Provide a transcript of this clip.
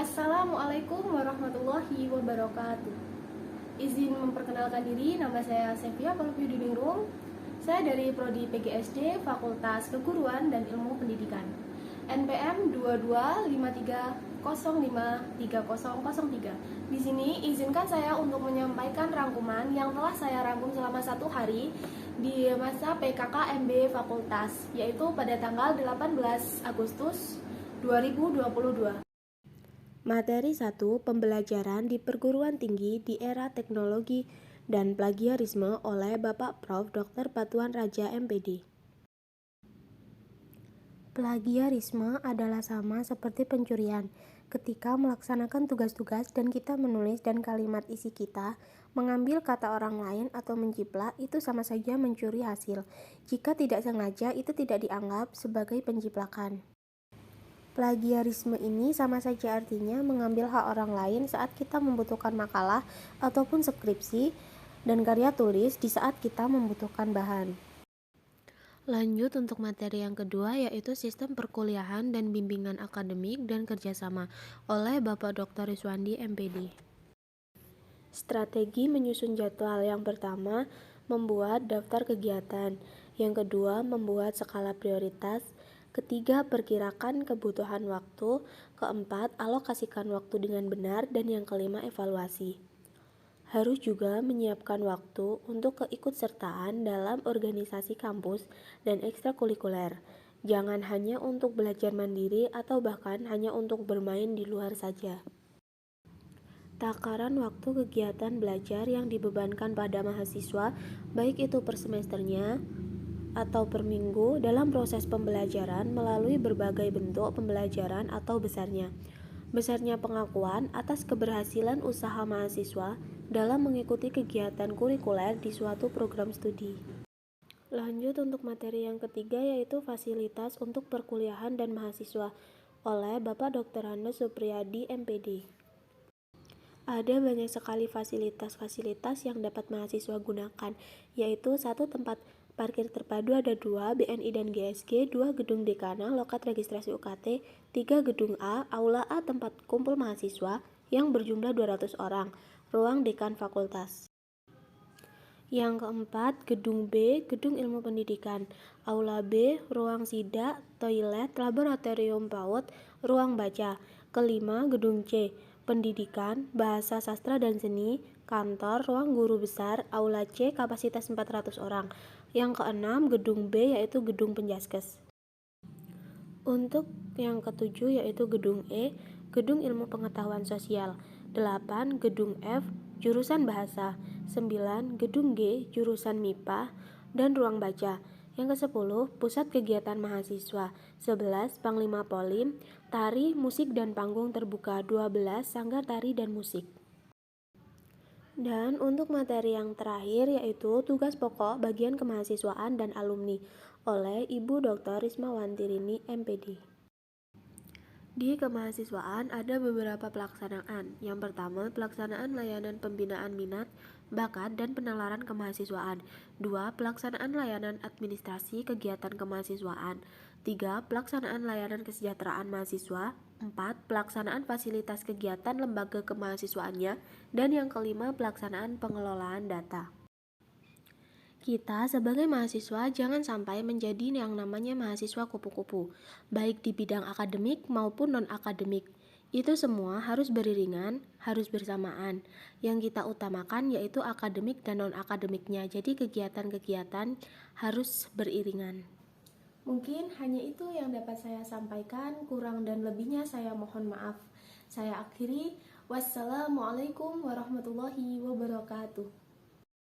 Assalamualaikum warahmatullahi wabarakatuh. Izin memperkenalkan diri, nama saya Sevia Palupyudiningrum. Saya dari Prodi PGSD Fakultas Keguruan dan Ilmu Pendidikan. NPM 2253053003. Di sini izinkan saya untuk menyampaikan rangkuman yang telah saya rangkum selama 1 hari di masa PKK MB Fakultas, yaitu pada tanggal 18 Agustus 2022. Materi 1. Pembelajaran di perguruan tinggi di era teknologi dan plagiarisme oleh Bapak Prof. Dr. Patuan Raja MPD. Plagiarisme adalah sama seperti pencurian. Ketika melaksanakan tugas-tugas dan kita menulis dan kalimat isi kita, mengambil kata orang lain atau menjiplak, itu sama saja mencuri hasil. Jika tidak sengaja, itu tidak dianggap sebagai penjiplakan. Plagiarisme ini sama saja artinya mengambil hak orang lain saat kita membutuhkan makalah ataupun skripsi dan karya tulis di saat kita membutuhkan bahan. Lanjut untuk materi yang kedua, yaitu sistem perkuliahan dan bimbingan akademik dan kerjasama oleh Bapak Dr. Riswandi MPD. Strategi menyusun jadwal. Yang pertama, membuat daftar kegiatan. Yang kedua, membuat skala prioritas. Ketiga, perkirakan kebutuhan waktu. Keempat, alokasikan waktu dengan benar. Dan yang kelima, evaluasi. Harus juga menyiapkan waktu untuk keikutsertaan dalam organisasi kampus dan ekstrakurikuler. Jangan hanya untuk belajar mandiri atau bahkan hanya untuk bermain di luar saja. Takaran waktu kegiatan belajar yang dibebankan pada mahasiswa, baik itu per semesternya atau per minggu dalam proses pembelajaran melalui berbagai bentuk pembelajaran atau besarnya pengakuan atas keberhasilan usaha mahasiswa dalam mengikuti kegiatan kurikuler di suatu program studi. Lanjut untuk materi yang ketiga, yaitu fasilitas untuk perkuliahan dan mahasiswa oleh Bapak Dr. Hannes Supriyadi MPD. Ada banyak sekali fasilitas-fasilitas yang dapat mahasiswa gunakan, yaitu 1. Tempat parkir terpadu ada 2, BNI dan GSG, 2 gedung dekana, lokat registrasi UKT, 3 gedung A, aula A tempat kumpul mahasiswa yang berjumlah 200 orang, ruang dekan fakultas. Yang keempat, gedung B, gedung ilmu pendidikan, aula B, ruang sidak, toilet, laboratorium PAUD, ruang baca. Kelima, gedung C, pendidikan, bahasa sastra dan seni, kantor, ruang guru besar, aula C, kapasitas 400 orang. Yang keenam, gedung B, yaitu gedung penjaskes. Untuk yang ketujuh, yaitu gedung E, gedung ilmu pengetahuan sosial. 8. Gedung F, jurusan bahasa. 9. Gedung G, jurusan MIPA dan ruang baca. Yang ke-10, pusat kegiatan mahasiswa. 11. Panglima Polim, tari, musik dan panggung terbuka. 12. Sanggar tari dan musik. Dan untuk materi yang terakhir, yaitu tugas pokok bagian kemahasiswaan dan alumni oleh Ibu Dr. Rismawanti Rini MPD. Di kemahasiswaan ada beberapa pelaksanaan. Yang pertama, pelaksanaan layanan pembinaan minat, bakat, dan penalaran kemahasiswaan. 2. Pelaksanaan layanan administrasi kegiatan kemahasiswaan. 3. Pelaksanaan layanan kesejahteraan mahasiswa. 4. Pelaksanaan fasilitas kegiatan lembaga kemahasiswaannya. Dan yang kelima, pelaksanaan pengelolaan data. Kita sebagai mahasiswa jangan sampai menjadi yang namanya mahasiswa kupu-kupu, baik di bidang akademik maupun non-akademik. Itu semua harus beriringan, harus bersamaan. Yang kita utamakan yaitu akademik dan non-akademiknya, jadi kegiatan-kegiatan harus beriringan. Mungkin hanya itu yang dapat saya sampaikan, kurang dan lebihnya saya mohon maaf. Saya akhiri, wassalamualaikum warahmatullahi wabarakatuh.